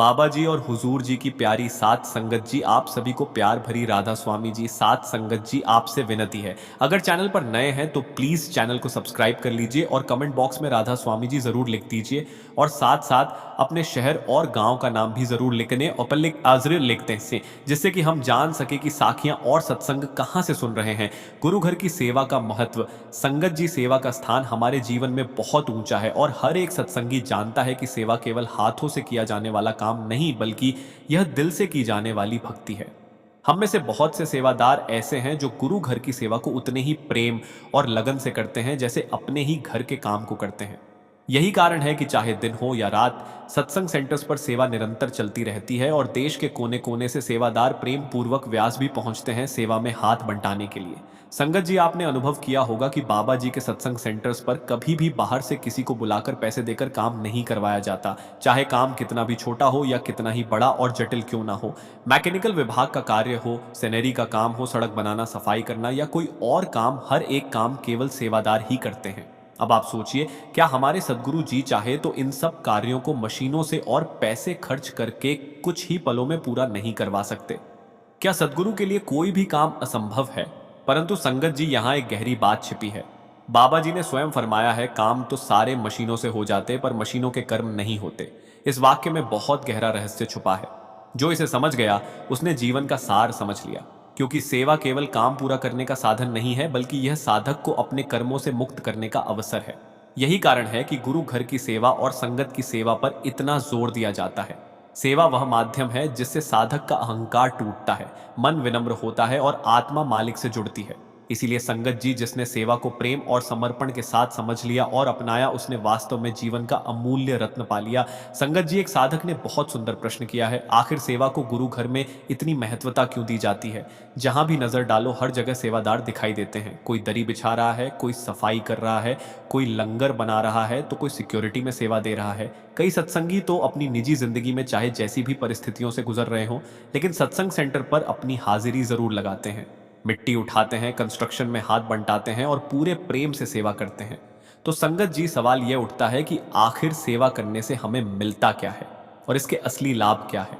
बाबा जी और हुजूर जी की प्यारी सात संगत जी, आप सभी को प्यार भरी राधा स्वामी जी सात संगत जी आपसे विनती है। अगर चैनल पर नए हैं तो प्लीज चैनल को सब्सक्राइब कर लीजिए और कमेंट बॉक्स में राधा स्वामी जी जरूर लिख दीजिए और साथ साथ अपने शहर और गांव का नाम भी जरूर लिखने और पर जरूर लिखते हैं, जिससे कि हम जान सके कि साखियां और सत्संग कहां से सुन रहे हैं। गुरु घर की सेवा का महत्व, संगत जी सेवा का स्थान हमारे जीवन में बहुत ऊंचा है और हर एक सत्संगी जानता है कि सेवा केवल हाथों से किया जाने वाला काम नहीं, बल्कि यह दिल से की जाने वाली भक्ति है। हम में से बहुत से सेवादार ऐसे हैं जो गुरु घर की सेवा को उतने ही प्रेम और लगन से करते हैं जैसे अपने ही घर के काम को करते हैं। यही कारण है कि चाहे दिन हो या रात, सत्संग सेंटर्स पर सेवा निरंतर चलती रहती है और देश के कोने कोने से सेवादार प्रेम पूर्वक व्यास भी पहुंचते हैं सेवा में हाथ बंटाने के लिए। संगत जी, आपने अनुभव किया होगा कि बाबा जी के सत्संग सेंटर्स पर कभी भी बाहर से किसी को बुलाकर पैसे देकर काम नहीं करवाया जाता, चाहे काम कितना भी छोटा हो या कितना ही बड़ा और जटिल क्यों ना हो। मैकेनिकल विभाग का कार्य हो, सेनेरी का काम हो, सड़क बनाना, सफाई करना या कोई और काम, हर एक काम केवल सेवादार ही करते हैं। अब आप सोचिए, क्या हमारे सदगुरु जी चाहे तो इन सब कार्यों को मशीनों से और पैसे खर्च करके कुछ ही पलों में पूरा नहीं करवा सकते? क्या सदगुरु के लिए कोई भी काम असंभव है? परंतु संगत जी, यहाँ एक गहरी बात छिपी है। बाबा जी ने स्वयं फरमाया है, काम तो सारे मशीनों से हो जाते पर मशीनों के कर्म नहीं होते। इस वाक्य में बहुत गहरा रहस्य छुपा है। जो इसे समझ गया उसने जीवन का सार समझ लिया, क्योंकि सेवा केवल काम पूरा करने का साधन नहीं है, बल्कि यह साधक को अपने कर्मों से मुक्त करने का अवसर है। यही कारण है कि गुरु घर की सेवा और संगत की सेवा पर इतना जोर दिया जाता है। सेवा वह माध्यम है जिससे साधक का अहंकार टूटता है, मन विनम्र होता है और आत्मा मालिक से जुड़ती है। इसीलिए संगत जी, जिसने सेवा को प्रेम और समर्पण के साथ समझ लिया और अपनाया, उसने वास्तव में जीवन का अमूल्य रत्न पा लिया। संगत जी, एक साधक ने बहुत सुंदर प्रश्न किया है, आखिर सेवा को गुरु घर में इतनी महत्वता क्यों दी जाती है? जहां भी नजर डालो हर जगह सेवादार दिखाई देते हैं। कोई दरी बिछा रहा है, कोई सफाई कर रहा है, कोई लंगर बना रहा है, तो कोई सिक्योरिटी में सेवा दे रहा है। कई सत्संगी तो अपनी निजी जिंदगी में चाहे जैसी भी परिस्थितियों से गुजर रहे हों, लेकिन सत्संग सेंटर पर अपनी हाजिरी जरूर लगाते हैं। मिट्टी उठाते हैं, कंस्ट्रक्शन में हाथ बंटाते हैं और पूरे प्रेम से सेवा करते हैं। तो संगत जी, सवाल यह उठता है कि आखिर सेवा करने से हमें मिलता क्या है और इसके असली लाभ क्या है?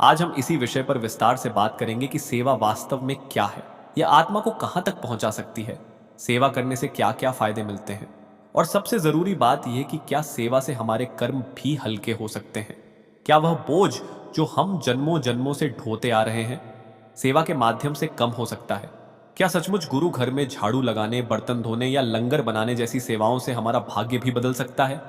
आज हम इसी विषय पर विस्तार से बात करेंगे कि सेवा वास्तव में क्या है, यह आत्मा को कहां तक पहुंचा सकती है, सेवा करने से क्या क्या फायदे मिलते हैं, और सबसे जरूरी बात यह कि क्या सेवा से हमारे कर्म भी हल्के हो सकते हैं? क्या वह बोझ जो हम जन्मों जन्मों से ढोते आ रहे हैं, सेवा के माध्यम से कम हो सकता है? क्या सचमुच गुरु घर में झाड़ू लगाने, बर्तन धोने या लंगर बनाने जैसी सेवाओं से हमारा भाग्य भी बदल सकता है?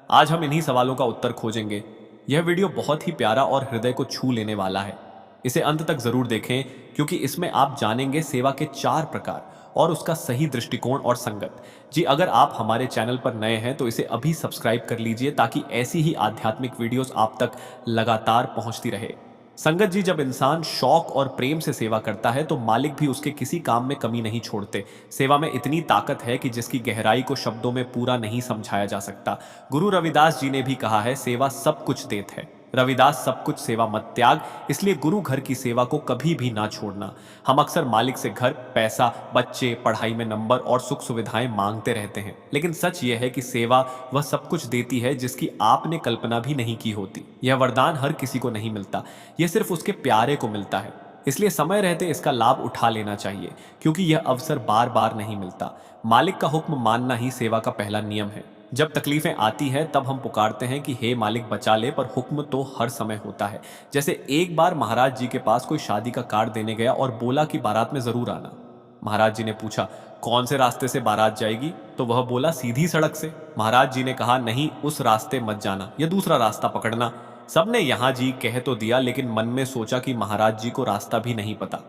आज हम इन्हीं सवालों का उत्तर खोजेंगे। यह वीडियो बहुत ही प्यारा और हृदय को छू लेने वाला है। इसे अंत तक जरूर देखें, क्योंकि इसमें आप जानेंगे सेवा के 4 प्रकार और उसका सही दृष्टिकोण और संगत। जी, अगर आप हमारे चैनल पर नए हैं तो इसे अभी सब्सक्राइब कर लीजिए, ताकि ऐसी ही आध्यात्मिक वीडियोस आप तक लगातार पहुंचती रहे। संगत जी, जब इंसान शौक और प्रेम से सेवा करता है तो मालिक भी उसके किसी काम में कमी नहीं छोड़ते। सेवा में इतनी ताकत है कि जिसकी गहराई को शब्दों में पूरा नहीं समझाया जा सकता। गुरु रविदास जी ने भी कहा है, सेवा सब कुछ देत है। रविदास, सब कुछ सेवा मत त्याग। इसलिए गुरु घर की सेवा को कभी भी ना छोड़ना। हम अक्सर मालिक से घर, पैसा, बच्चे, पढ़ाई में नंबर और सुख सुविधाएं मांगते रहते हैं, लेकिन सच यह है कि सेवा वह सब कुछ देती है जिसकी आपने कल्पना भी नहीं की होती। यह वरदान हर किसी को नहीं मिलता, यह सिर्फ उसके प्यारे को मिलता है। इसलिए समय रहते इसका लाभ उठा लेना चाहिए, क्योंकि यह अवसर बार बार नहीं मिलता। मालिक का हुक्म मानना ही सेवा का पहला नियम है। जब तकलीफें आती हैं तब हम पुकारते हैं कि हे मालिक बचा ले, पर हुक्म तो हर समय होता है। जैसे एक बार महाराज जी के पास कोई शादी का कार्ड देने गया और बोला कि बारात में जरूर आना। महाराज जी ने पूछा, कौन से रास्ते से बारात जाएगी? तो वह बोला, सीधी सड़क से। महाराज जी ने कहा, नहीं, उस रास्ते मत जाना, यह दूसरा रास्ता पकड़ना। सबने यहां जी कह तो दिया, लेकिन मन में सोचा कि महाराज जी को रास्ता भी नहीं पता।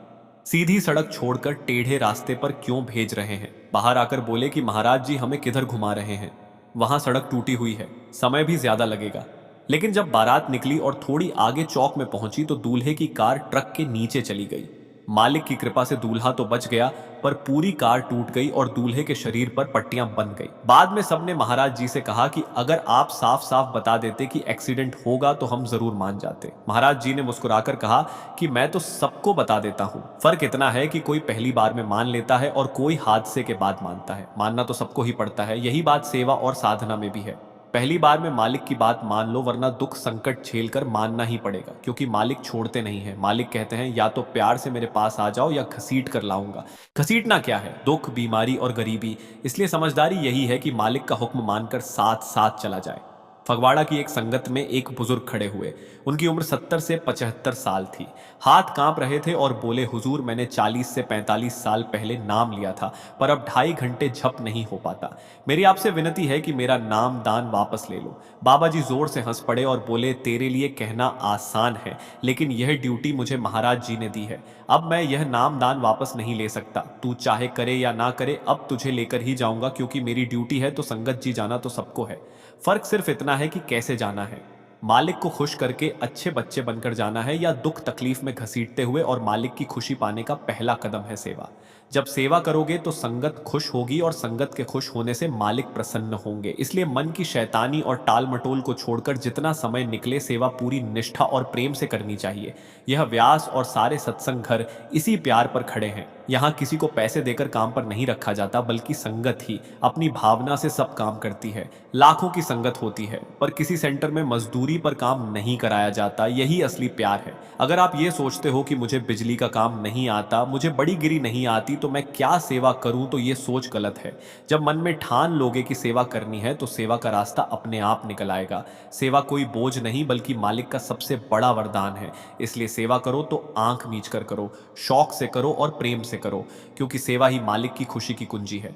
सीधी सड़क छोड़कर टेढ़े रास्ते पर क्यों भेज रहे हैं? बाहर आकर बोले कि महाराज जी हमें किधर घुमा रहे हैं, वहां सड़क टूटी हुई है, समय भी ज्यादा लगेगा। लेकिन जब बारात निकली और थोड़ी आगे चौक में पहुंची तो दूल्हे की कार ट्रक के नीचे चली गई। मालिक की कृपा से दूल्हा तो बच गया, पर पूरी कार टूट गई और दूल्हे के शरीर पर पट्टियां बंध गई। बाद में सबने महाराज जी से कहा कि अगर आप साफ साफ बता देते कि एक्सीडेंट होगा तो हम जरूर मान जाते। महाराज जी ने मुस्कुराकर कहा कि मैं तो सबको बता देता हूं। फर्क इतना है कि कोई पहली बार में मान लेता है और कोई हादसे के बाद मानता है। मानना तो सबको ही पड़ता है। यही बात सेवा और साधना में भी है। पहली बार में मालिक की बात मान लो, वरना दुख संकट झेलकर मानना ही पड़ेगा, क्योंकि मालिक छोड़ते नहीं है। मालिक कहते हैं या तो प्यार से मेरे पास आ जाओ या घसीट कर लाऊंगा। घसीटना क्या है? दुख, बीमारी और गरीबी। इसलिए समझदारी यही है कि मालिक का हुक्म मानकर साथ साथ चला जाए। फगवाड़ा की एक संगत में एक बुजुर्ग खड़े हुए। उनकी उम्र 70 से 75 साल थी। हाथ कांप रहे थे और बोले, हुजूर मैंने 40 से 45 साल पहले नाम लिया था, पर अब 2.5 घंटे झप नहीं हो पाता। मेरी आपसे विनती है कि मेरा नाम दान वापस ले लो। बाबा जी जोर से हंस पड़े और बोले, तेरे लिए कहना आसान है, लेकिन यह ड्यूटी मुझे महाराज जी ने दी है। अब मैं यह नाम दान वापस नहीं ले सकता। तू चाहे करे या ना करे, अब तुझे लेकर ही जाऊंगा, क्योंकि मेरी ड्यूटी है तो संगत जी जाना तो सबको है। फर्क सिर्फ इतना है कि कैसे जाना है। मालिक को खुश करके अच्छे बच्चे बनकर जाना है, या दुख तकलीफ में घसीटते हुए। और मालिक की खुशी पाने का पहला कदम है सेवा। जब सेवा करोगे तो संगत खुश होगी, और संगत के खुश होने से मालिक प्रसन्न होंगे। इसलिए मन की शैतानी और टाल मटोल को छोड़कर जितना समय निकले, सेवा पूरी निष्ठा और प्रेम से करनी चाहिए। यह व्यास और सारे सत्संग घर इसी प्यार पर खड़े हैं। यहाँ किसी को पैसे देकर काम पर नहीं रखा जाता, बल्कि संगत ही अपनी भावना से सब काम करती है। लाखों की संगत होती है, पर किसी सेंटर में मजदूरी पर काम नहीं कराया जाता। यही असली प्यार है। अगर आप ये सोचते हो कि मुझे बिजली का काम नहीं आता, मुझे बड़ी गिरी नहीं आती, तो मैं क्या सेवा करूं, तो ये सोच गलत है। जब मन में ठान लोगे कि सेवा करनी है, तो सेवा का रास्ता अपने आप निकल आएगा। सेवा कोई बोझ नहीं, बल्कि मालिक का सबसे बड़ा वरदान है। इसलिए सेवा करो तो आंख मीच कर करो, शौक से करो और प्रेम से करो, क्योंकि सेवा ही मालिक की खुशी की कुंजी है।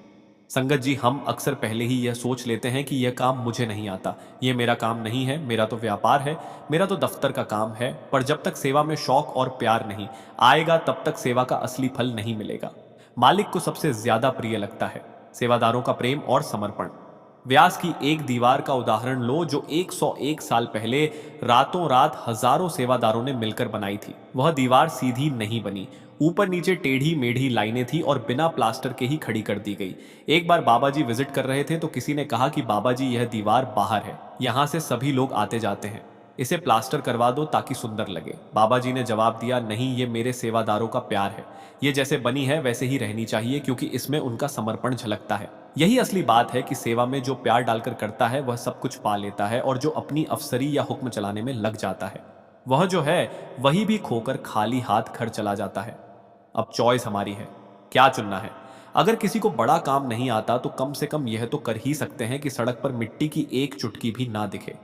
संगत जी, हम अक्सर पहले ही यह सोच लेते हैं कि यह काम मुझे नहीं आता, यह मेरा काम नहीं है, मेरा तो व्यापार है, मेरा तो दफ्तर का काम है। पर जब तक सेवा में शौक और प्यार नहीं आएगा, तब तक सेवा का असली फल नहीं मिलेगा। मालिक को सबसे ज्यादा प्रिय लगता है सेवादारों का प्रेम और समर्पण। व्यास की एक दीवार का उदाहरण लो, जो 101 साल पहले रातों रात हजारों सेवादारों ने मिलकर बनाई थी। वह दीवार सीधी नहीं बनी, ऊपर नीचे टेढ़ी मेढ़ी लाइनें थी और बिना प्लास्टर के ही खड़ी कर दी गई। एक बार बाबा जी विजिट कर रहे थे तो किसी ने कहा कि बाबा जी, यह दीवार बाहर है, यहाँ से सभी लोग आते जाते हैं, इसे प्लास्टर करवा दो ताकि सुंदर लगे। बाबा जी ने जवाब दिया, नहीं, ये मेरे सेवादारों का प्यार है। ये जैसे बनी है वैसे ही रहनी चाहिए, क्योंकि इसमें उनका समर्पण झलकता है। यही असली बात है कि सेवा में जो प्यार डालकर करता है, वह सब कुछ पा लेता है, और जो अपनी अफसरी या हुक्म चलाने में लग जाता है, वह जो है वही भी खोकर खाली हाथ घर चला जाता है। अब चॉइस हमारी है, क्या चुनना है। अगर किसी को बड़ा काम नहीं आता, तो कम से कम यह तो कर ही सकते हैं कि सड़क पर मिट्टी की एक चुटकी भी ना दिखे,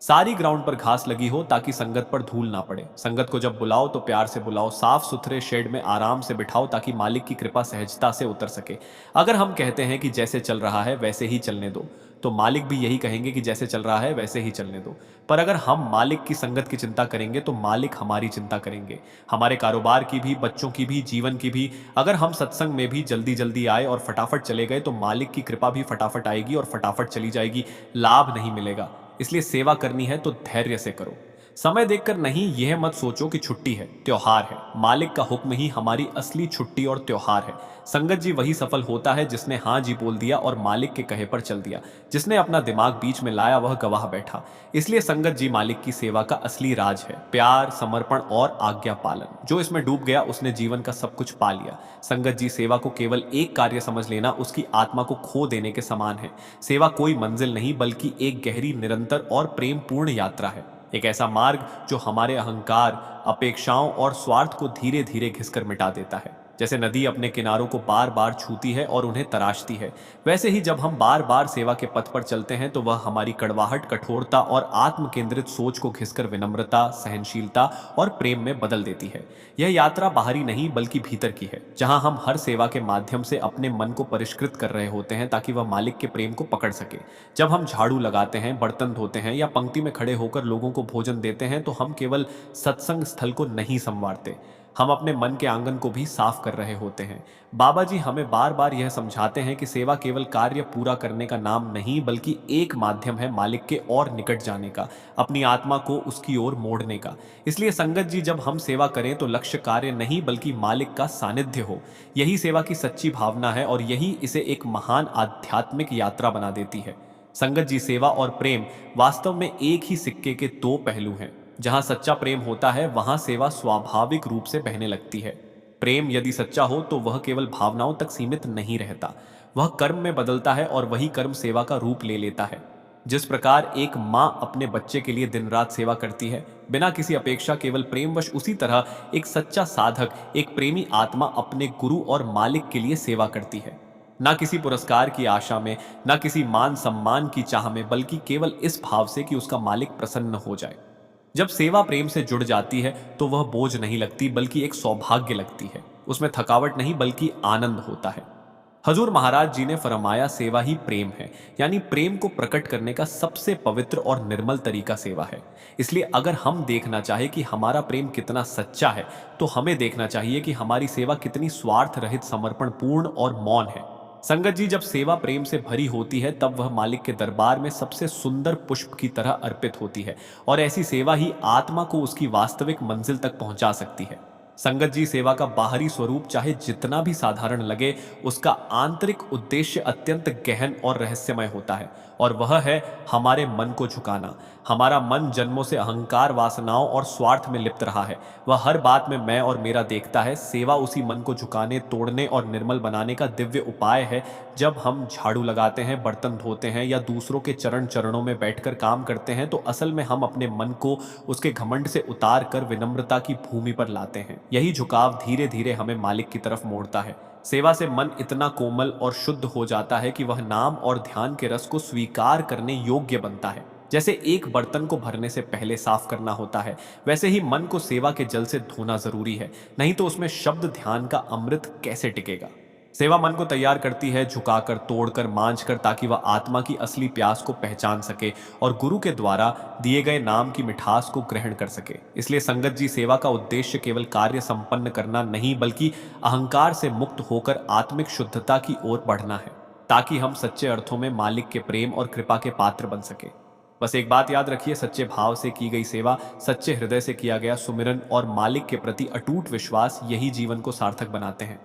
सारी ग्राउंड पर घास लगी हो, ताकि संगत पर धूल ना पड़े। संगत को जब बुलाओ तो प्यार से बुलाओ, साफ सुथरे शेड में आराम से बिठाओ, ताकि मालिक की कृपा सहजता से उतर सके। अगर हम कहते हैं कि जैसे चल रहा है वैसे ही चलने दो, तो मालिक भी यही कहेंगे कि जैसे चल रहा है वैसे ही चलने दो। पर अगर हम मालिक की संगत की चिंता करेंगे, तो मालिक हमारी चिंता करेंगे, हमारे कारोबार की भी, बच्चों की भी, जीवन की भी। अगर हम सत्संग में भी जल्दी जल्दी आए और फटाफट चले गए, तो मालिक की कृपा भी फटाफट आएगी और फटाफट चली जाएगी, लाभ नहीं मिलेगा। इसलिए सेवा करनी है तो धैर्य से करो। समय देखकर नहीं, यह मत सोचो कि छुट्टी है, त्योहार है। मालिक का हुक्म ही हमारी असली छुट्टी और त्योहार है। संगत जी वही सफल होता है जिसने हाँ जी बोल दिया और मालिक के कहे पर चल दिया। जिसने अपना दिमाग बीच में लाया, वह गवाह बैठा। इसलिए संगत जी मालिक की सेवा का असली राज है, प्यार, समर्पण और आज्ञा पालन। जो इसमें डूब गया, उसने जीवन का सब कुछ पा लिया। संगत जी, सेवा को केवल एक कार्य समझ लेना उसकी आत्मा को खो देने के समान है। सेवा कोई मंजिल नहीं, बल्कि एक गहरी, निरंतर और प्रेम पूर्ण यात्रा है। एक ऐसा मार्ग जो हमारे अहंकार, अपेक्षाओं और स्वार्थ को धीरे धीरे घिसकर मिटा देता है। जैसे नदी अपने किनारों को बार बार छूती है और उन्हें तराशती है, वैसे ही जब हम बार बार सेवा के पथ पर चलते हैं, तो वह हमारी कड़वाहट, कठोरता और आत्म केंद्रित सोच को घिसकर विनम्रता, सहनशीलता और प्रेम में बदल देती है। यह यात्रा बाहरी नहीं, बल्कि भीतर की है, जहां हम हर सेवा के माध्यम से अपने मन को परिष्कृत कर रहे होते हैं, ताकि वह मालिक के प्रेम को पकड़ सके। जब हम झाड़ू लगाते हैं, बर्तन धोते हैं या पंक्ति में खड़े होकर लोगों को भोजन देते हैं, तो हम केवल सत्संग स्थल को नहीं संवारते, हम अपने मन के आंगन को भी साफ कर रहे होते हैं। बाबा जी हमें बार बार यह समझाते हैं कि सेवा केवल कार्य पूरा करने का नाम नहीं, बल्कि एक माध्यम है मालिक के और निकट जाने का, अपनी आत्मा को उसकी ओर मोड़ने का। इसलिए संगत जी, जब हम सेवा करें तो लक्ष्य कार्य नहीं, बल्कि मालिक का सानिध्य हो। यही सेवा की सच्ची भावना है, और यही इसे एक महान आध्यात्मिक यात्रा बना देती है। संगत जी, सेवा और प्रेम वास्तव में एक ही सिक्के के दो पहलू हैं। जहां सच्चा प्रेम होता है, वहां सेवा स्वाभाविक रूप से बहने लगती है। प्रेम यदि सच्चा हो, तो वह केवल भावनाओं तक सीमित नहीं रहता, वह कर्म में बदलता है, और वही कर्म सेवा का रूप ले लेता है। जिस प्रकार एक माँ अपने बच्चे के लिए दिन रात सेवा करती है बिना किसी अपेक्षा, केवल प्रेमवश, उसी तरह एक सच्चा साधक, एक प्रेमी आत्मा अपने गुरु और मालिक के लिए सेवा करती है। ना किसी पुरस्कार की आशा में, ना किसी मान सम्मान की चाह में, बल्कि केवल इस भाव से कि उसका मालिक प्रसन्न हो जाए। जब सेवा प्रेम से जुड़ जाती है तो वह बोझ नहीं लगती, बल्कि एक सौभाग्य लगती है। उसमें थकावट नहीं बल्कि आनंद होता है। हजूर महाराज जी ने फरमाया, सेवा ही प्रेम है, यानी प्रेम को प्रकट करने का सबसे पवित्र और निर्मल तरीका सेवा है। इसलिए अगर हम देखना चाहे कि हमारा प्रेम कितना सच्चा है, तो हमें देखना चाहिए कि हमारी सेवा कितनी स्वार्थ रहित, समर्पण पूर्ण और मौन है। संगत जी, जब सेवा प्रेम से भरी होती है तब वह मालिक के दरबार में सबसे सुंदर पुष्प की तरह अर्पित होती है, और ऐसी सेवा ही आत्मा को उसकी वास्तविक मंजिल तक पहुंचा सकती है। संगत जी, सेवा का बाहरी स्वरूप चाहे जितना भी साधारण लगे, उसका आंतरिक उद्देश्य अत्यंत गहन और रहस्यमय होता है, और वह है हमारे मन को झुकाना। हमारा मन जन्मों से अहंकार, वासनाओं और स्वार्थ में लिप्त रहा है। वह हर बात में मैं और मेरा देखता है। सेवा उसी मन को झुकाने, तोड़ने और निर्मल बनाने का दिव्य उपाय है। जब हम झाड़ू लगाते हैं, बर्तन धोते हैं या दूसरों के चरणों में बैठकर काम करते हैं, तो असल में हम अपने मन को उसके घमंड से उतार कर विनम्रता की भूमि पर लाते हैं। यही झुकाव धीरे धीरे हमें मालिक की तरफ मोड़ता है। सेवा से मन इतना कोमल और शुद्ध हो जाता है कि वह नाम और ध्यान के रस को स्वीकार करने योग्य बनता है। जैसे एक बर्तन को भरने से पहले साफ करना होता है, वैसे ही मन को सेवा के जल से धोना जरूरी है, नहीं तो उसमें शब्द ध्यान का अमृत कैसे टिकेगा। सेवा मन को तैयार करती है, झुकाकर, तोड़कर, मांझकर, ताकि वह आत्मा की असली प्यास को पहचान सके और गुरु के द्वारा दिए गए नाम की मिठास को ग्रहण कर सके। इसलिए संगत जी, सेवा का उद्देश्य केवल कार्य संपन्न करना नहीं, बल्कि अहंकार से मुक्त होकर आत्मिक शुद्धता की ओर बढ़ना है, ताकि हम सच्चे अर्थों में मालिक के प्रेम और कृपा के पात्र बन सके। बस एक बात याद रखिए, सच्चे भाव से की गई सेवा, सच्चे हृदय से किया गया सुमिरन और मालिक के प्रति अटूट विश्वास, यही जीवन को सार्थक बनाते हैं।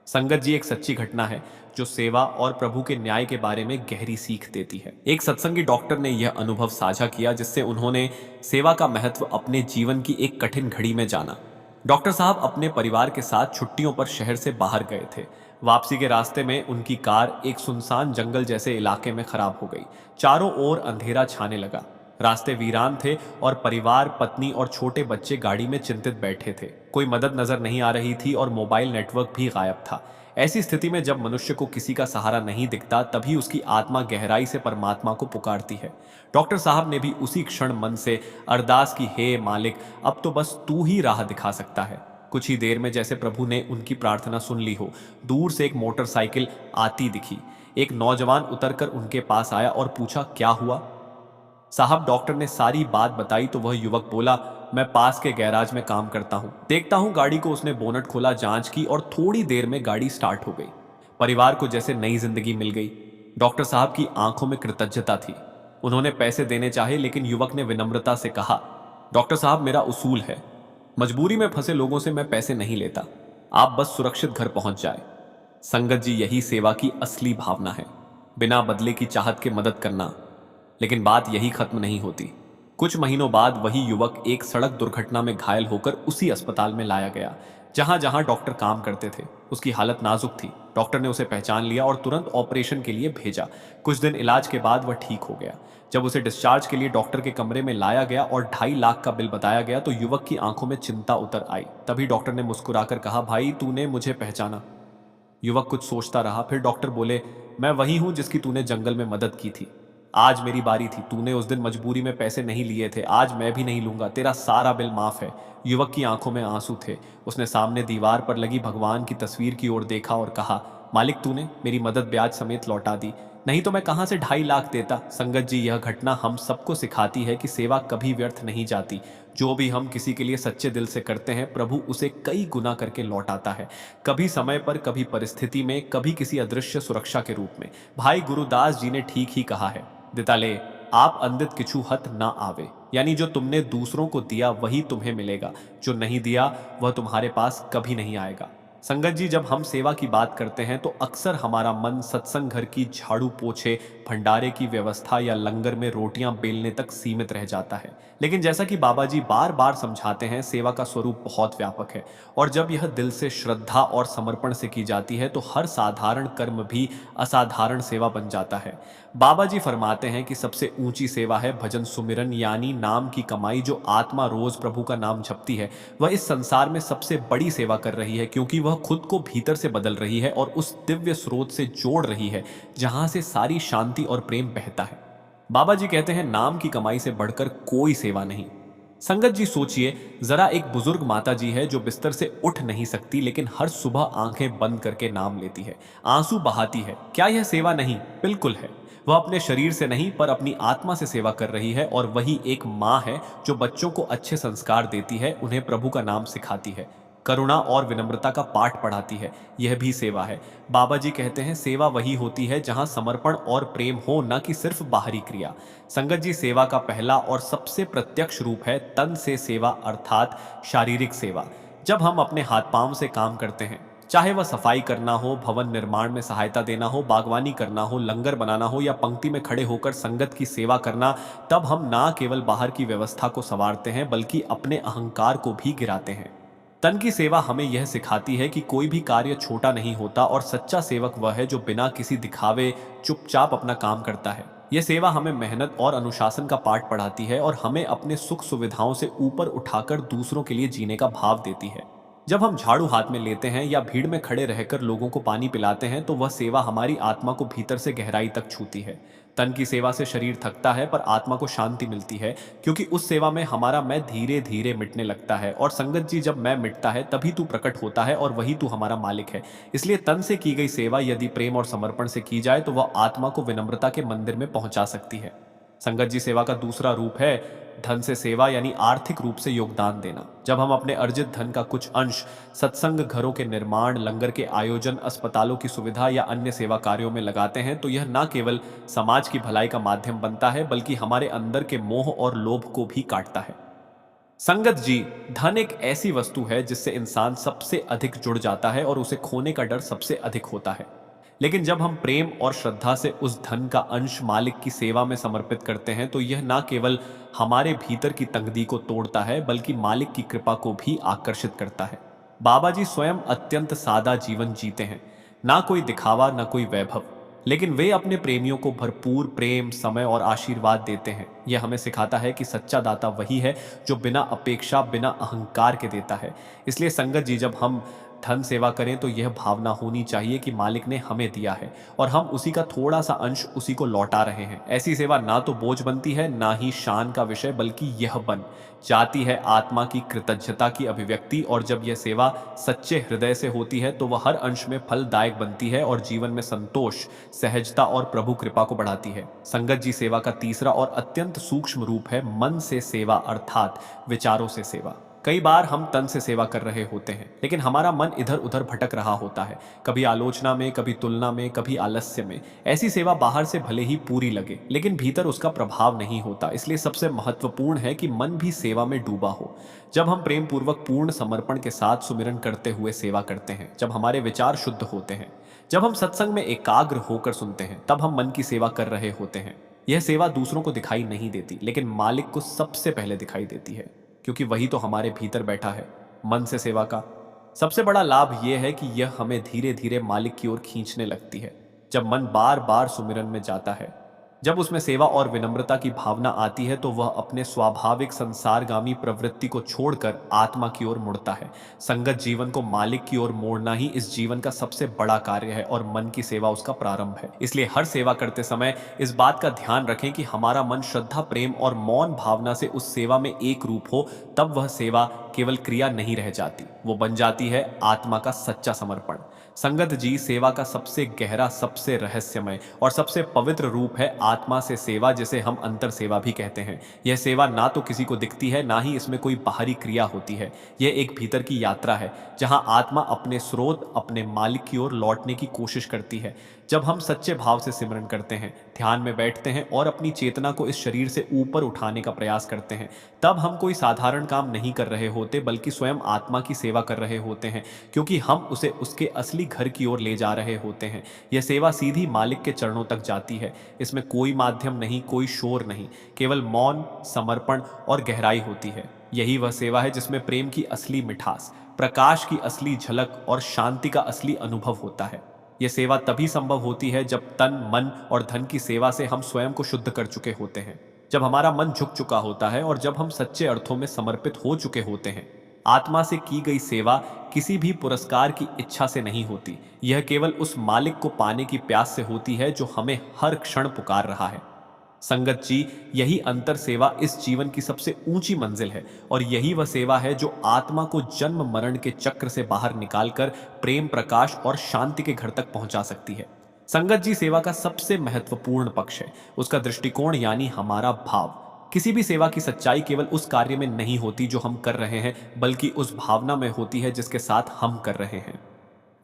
संगत जी, एक सच्ची घटना है जो सेवा और प्रभु के न्याय के बारे में गहरी सीख देती है। एक सत्संगी डॉक्टर ने यह अनुभव साझा किया, जिससे उन्होंने सेवा का महत्व अपने जीवन की एक कठिन घड़ी में जाना। डॉक्टर साहब अपने परिवार के साथ छुट्टियों पर शहर से बाहर गए थे। वापसी के रास्ते में उनकी कार एक सुनसान जंगल जैसे इलाके में खराब हो गई। चारों ओर अंधेरा छाने लगा। रास्ते वीरान थे और परिवार, पत्नी और छोटे बच्चे गाड़ी में चिंतित बैठे थे। कोई मदद नजर नहीं आ रही थी और मोबाइल नेटवर्क भी गायब था। ऐसी स्थिति में जब मनुष्य को किसी का सहारा नहीं दिखता, तभी उसकी आत्मा गहराई से परमात्मा को पुकारती है। डॉक्टर साहब ने भी उसी क्षण मन से अरदास की, हे मालिक, अब तो बस तू ही राह दिखा सकता है। कुछ ही देर में जैसे प्रभु ने उनकी प्रार्थना सुन ली हो, दूर से एक मोटरसाइकिल आती दिखी। एक नौजवान उतरकर उनके पास आया और पूछा, क्या हुआ साहब? डॉक्टर ने सारी बात बताई तो वह युवक बोला, मैं पास के गैराज में काम करता हूं, देखता हूं गाड़ी को। उसने बोनट खोला, जांच की और थोड़ी देर में गाड़ी स्टार्ट हो गई। परिवार को जैसे नई जिंदगी मिल गई। डॉक्टर साहब की आंखों में कृतज्ञता थी। उन्होंने पैसे देने चाहे, लेकिन युवक ने विनम्रता से कहा, डॉक्टर साहब, मेरा उसूल है, मजबूरी में फंसे लोगों से मैं पैसे नहीं लेता, आप बस सुरक्षित घर पहुंच जाए। संगत जी, यही सेवा की असली भावना है, बिना बदले की चाहत के मदद करना। लेकिन बात यही खत्म नहीं होती। कुछ महीनों बाद वही युवक एक सड़क दुर्घटना में घायल होकर उसी अस्पताल में लाया गया जहां जहां डॉक्टर काम करते थे। उसकी हालत नाजुक थी। डॉक्टर ने उसे पहचान लिया और तुरंत ऑपरेशन के लिए भेजा। कुछ दिन इलाज के बाद वह ठीक हो गया। जब उसे डिस्चार्ज के लिए डॉक्टर के कमरे में लाया गया और 2.5 लाख का बिल बताया गया, तो युवक की आंखों में चिंता उतर आई। तभी डॉक्टर ने मुस्कुराकर कहा, भाई, तूने मुझे पहचाना? युवक कुछ सोचता रहा, फिर डॉक्टर बोले, मैं वही हूं जिसकी तूने जंगल में मदद की थी। आज मेरी बारी थी। तूने उस दिन मजबूरी में पैसे नहीं लिए थे, आज मैं भी नहीं लूंगा। तेरा सारा बिल माफ है। युवक की आंखों में आंसू थे। उसने सामने दीवार पर लगी भगवान की तस्वीर की ओर देखा और कहा, मालिक, तूने मेरी मदद ब्याज समेत लौटा दी, नहीं तो मैं कहां से 2.5 लाख देता। संगत जी, यह घटना हम सबको सिखाती है कि सेवा कभी व्यर्थ नहीं जाती। जो भी हम किसी के लिए सच्चे दिल से करते हैं, प्रभु उसे कई गुना करके लौटाता है। कभी समय पर, कभी परिस्थिति में, कभी किसी अदृश्य सुरक्षा के रूप में। भाई गुरुदास जी ने ठीक ही कहा है, दिताले आप अंदित किछु हत ना आवे, यानी जो तुमने दूसरों को दिया वही तुम्हें मिलेगा, जो नहीं दिया वह तुम्हारे पास कभी नहीं आएगा। संगत जी, जब हम सेवा की बात करते हैं तो अक्सर हमारा मन सत्संग घर की झाड़ू पोछे, भंडारे की व्यवस्था या लंगर में रोटियां बेलने तक सीमित रह जाता है। लेकिन जैसा कि बाबा जी बार बार समझाते हैं, सेवा का स्वरूप बहुत व्यापक है और जब यह दिल से श्रद्धा और समर्पण से की जाती है तो हर साधारण कर्म भी असाधारण सेवा बन जाता है। बाबा जी फरमाते हैं कि सबसे ऊंची सेवा है भजन सुमिरन, यानी नाम की कमाई। जो आत्मा रोज प्रभु का नाम जपती है वह इस संसार में सबसे बड़ी सेवा कर रही है, क्योंकि वह खुद को भीतर से बदल रही है और उस दिव्य स्रोत से जोड़ रही है जहां से सारी शांति और प्रेम बहता है। बाबा जी कहते हैं, नाम की कमाई से बढ़कर कोई सेवा नहीं। संगत जी सोचिए जरा, एक बुजुर्ग माता जी है जो बिस्तर से उठ नहीं सकती लेकिन हर सुबह आंखें बंद करके नाम लेती है, आंसू बहाती है। क्या यह सेवा नहीं? बिल्कुल है। वह अपने शरीर से नहीं पर अपनी आत्मा से सेवा कर रही है। और वही एक माँ है जो बच्चों को अच्छे संस्कार देती है, उन्हें प्रभु का नाम सिखाती है, करुणा और विनम्रता का पाठ पढ़ाती है। यह भी सेवा है। बाबा जी कहते हैं, सेवा वही होती है जहां समर्पण और प्रेम हो, न कि सिर्फ बाहरी क्रिया। संगत जी, सेवा का पहला और सबसे प्रत्यक्ष रूप है तन से सेवा, अर्थात शारीरिक सेवा। जब हम अपने हाथ पांव से काम करते हैं, चाहे वह सफाई करना हो, भवन निर्माण में सहायता देना हो, बागवानी करना हो, लंगर बनाना हो या पंक्ति में खड़े होकर संगत की सेवा करना, तब हम ना केवल बाहर की व्यवस्था को संवारते हैं बल्कि अपने अहंकार को भी गिराते हैं। तन की सेवा हमें यह सिखाती है कि कोई भी कार्य छोटा नहीं होता और सच्चा सेवक वह है जो बिना किसी दिखावे चुपचाप अपना काम करता है। यह सेवा हमें मेहनत और अनुशासन का पाठ पढ़ाती है और हमें अपने सुख सुविधाओं से ऊपर उठाकर दूसरों के लिए जीने का भाव देती है। जब हम झाड़ू हाथ में लेते हैं या भीड़ में खड़े रहकर लोगों को पानी पिलाते हैं तो वह सेवा हमारी आत्मा को भीतर से गहराई तक छूती है। तन की सेवा से शरीर थकता है पर आत्मा को शांति मिलती है, क्योंकि उस सेवा में हमारा मैं धीरे धीरे मिटने लगता है। और संगत जी, जब मैं मिटता है तभी तू प्रकट होता है और वही तू हमारा मालिक है। इसलिए तन से की गई सेवा यदि प्रेम और समर्पण से की जाए तो वह आत्मा को विनम्रता के मंदिर में पहुंचा सकती है। संगत जी, सेवा का दूसरा रूप है धन से सेवा, यानी आर्थिक रूप से योगदान देना। जब हम अपने अर्जित धन का कुछ अंश सत्संग घरों के निर्माण, लंगर के आयोजन, अस्पतालों की सुविधा या अन्य सेवा कार्यों में लगाते हैं तो यह न केवल समाज की भलाई का माध्यम बनता है बल्कि हमारे अंदर के मोह और लोभ को भी काटता है। संगत जी, धन एक ऐसी वस्तु है जिससे इंसान सबसे अधिक जुड़ जाता है और उसे खोने का डर सबसे अधिक होता है। लेकिन जब हम प्रेम और श्रद्धा से उस धन का अंश मालिक की सेवा में समर्पित करते हैं तो यह न केवल हमारे भीतर की तंगदी को तोड़ता है बल्कि मालिक की कृपा को भी आकर्षित करता है। बाबा जी स्वयं अत्यंत सादा जीवन जीते हैं, ना कोई दिखावा, ना कोई वैभव, लेकिन वे अपने प्रेमियों को भरपूर प्रेम, समय और आशीर्वाद देते हैं। यह हमें सिखाता है कि सच्चा दाता वही है जो बिना अपेक्षा, बिना अहंकार के देता है। इसलिए संगत जी, जब हम धन सेवा करें तो यह भावना होनी चाहिए कि मालिक ने हमें दिया है और हम उसी का थोड़ा सा अंश उसी को लौटा रहे हैं। ऐसी सेवा ना तो बोझ बनती है, ना ही शान का विषय, बल्कि यह बन जाती है आत्मा की कृतज्ञता की अभिव्यक्ति। और जब यह सेवा सच्चे हृदय से होती है तो वह हर अंश में फलदायक बनती है और जीवन में संतोष, सहजता और प्रभु कृपा को बढ़ाती है। संगत जी, सेवा का तीसरा और अत्यंत सूक्ष्म रूप है मन से सेवा, अर्थात विचारों से सेवा। कई बार हम तन से सेवा कर रहे होते हैं लेकिन हमारा मन इधर उधर भटक रहा होता है, कभी आलोचना में, कभी तुलना में, कभी आलस्य में। ऐसी सेवा बाहर से भले ही पूरी लगे लेकिन भीतर उसका प्रभाव नहीं होता। इसलिए सबसे महत्वपूर्ण है कि मन भी सेवा में डूबा हो। जब हम प्रेम पूर्वक, पूर्ण समर्पण के साथ सुमिरन करते हुए सेवा करते हैं, जब हमारे विचार शुद्ध होते हैं, जब हम सत्संग में एकाग्र होकर सुनते हैं, तब हम मन की सेवा कर रहे होते हैं। यह सेवा दूसरों को दिखाई नहीं देती लेकिन मालिक को सबसे पहले दिखाई देती है, क्योंकि वही तो हमारे भीतर बैठा है। मन से सेवा का सबसे बड़ा लाभ यह है कि यह हमें धीरे धीरे मालिक की ओर खींचने लगती है। जब मन बार बार सुमिरन में जाता है, जब उसमें सेवा और विनम्रता की भावना आती है तो वह अपने स्वाभाविक संसारगामी प्रवृत्ति को छोड़कर आत्मा की ओर मुड़ता है। संगत जीवन को मालिक की ओर मोड़ना ही इस जीवन का सबसे बड़ा कार्य है और मन की सेवा उसका प्रारंभ है। इसलिए हर सेवा करते समय इस बात का ध्यान रखें कि हमारा मन श्रद्धा, प्रेम और मौन भावना से उस सेवा में एक रूप हो। तब वह सेवा केवल क्रिया नहीं रह जाती, वो बन जाती है आत्मा का सच्चा समर्पण। संगत जी, सेवा का सबसे गहरा, सबसे रहस्यमय और सबसे पवित्र रूप है आत्मा से सेवा, जिसे हम अंतर सेवा भी कहते हैं। यह सेवा ना तो किसी को दिखती है, ना ही इसमें कोई बाहरी क्रिया होती है। यह एक भीतर की यात्रा है जहां आत्मा अपने स्रोत, अपने मालिक की ओर लौटने की कोशिश करती है। जब हम सच्चे भाव से सिमरन करते हैं, ध्यान में बैठते हैं और अपनी चेतना को इस शरीर से ऊपर उठाने का प्रयास करते हैं, तब हम कोई साधारण काम नहीं कर रहे होते बल्कि स्वयं आत्मा की सेवा कर रहे होते हैं, क्योंकि हम उसे उसके असली घर की ओर ले जा रहे होते हैं। यह सेवा सीधी मालिक के चरणों तक जाती है। इसमें कोई माध्यम नहीं, कोई शोर नहीं, केवल मौन, समर्पण और गहराई होती है। यही वह सेवा है जिसमें प्रेम की असली मिठास, प्रकाश की असली झलक और शांति का असली अनुभव होता है। यह सेवा तभी संभव होती है जब तन, मन और धन की सेवा से हम स्वयं को शुद्ध कर चुके होते हैं, जब हमारा मन झुक चुका होता है और जब हम सच्चे अर्थों में समर्पित हो चुके होते हैं। आत्मा से की गई सेवा किसी भी पुरस्कार की इच्छा से नहीं होती, यह केवल उस मालिक को पाने की प्यास से होती है जो हमें हर क्षण पुकार रहा है। संगत जी, यही अंतर सेवा इस जीवन की सबसे ऊंची मंजिल है और यही वह सेवा है जो आत्मा को जन्म मरण के चक्र से बाहर निकालकर प्रेम, प्रकाश और शांति के घर तक पहुंचा सकती है। संगत जी, सेवा का सबसे महत्वपूर्ण पक्ष है उसका दृष्टिकोण, यानी हमारा भाव। किसी भी सेवा की सच्चाई केवल उस कार्य में नहीं होती जो हम कर रहे हैं, बल्कि उस भावना में होती है जिसके साथ हम कर रहे हैं।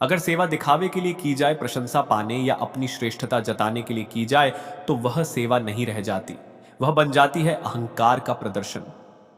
अगर सेवा दिखावे के लिए की जाए, प्रशंसा पाने या अपनी श्रेष्ठता जताने के लिए की जाए, तो वह सेवा नहीं रह जाती, वह बन जाती है अहंकार का प्रदर्शन।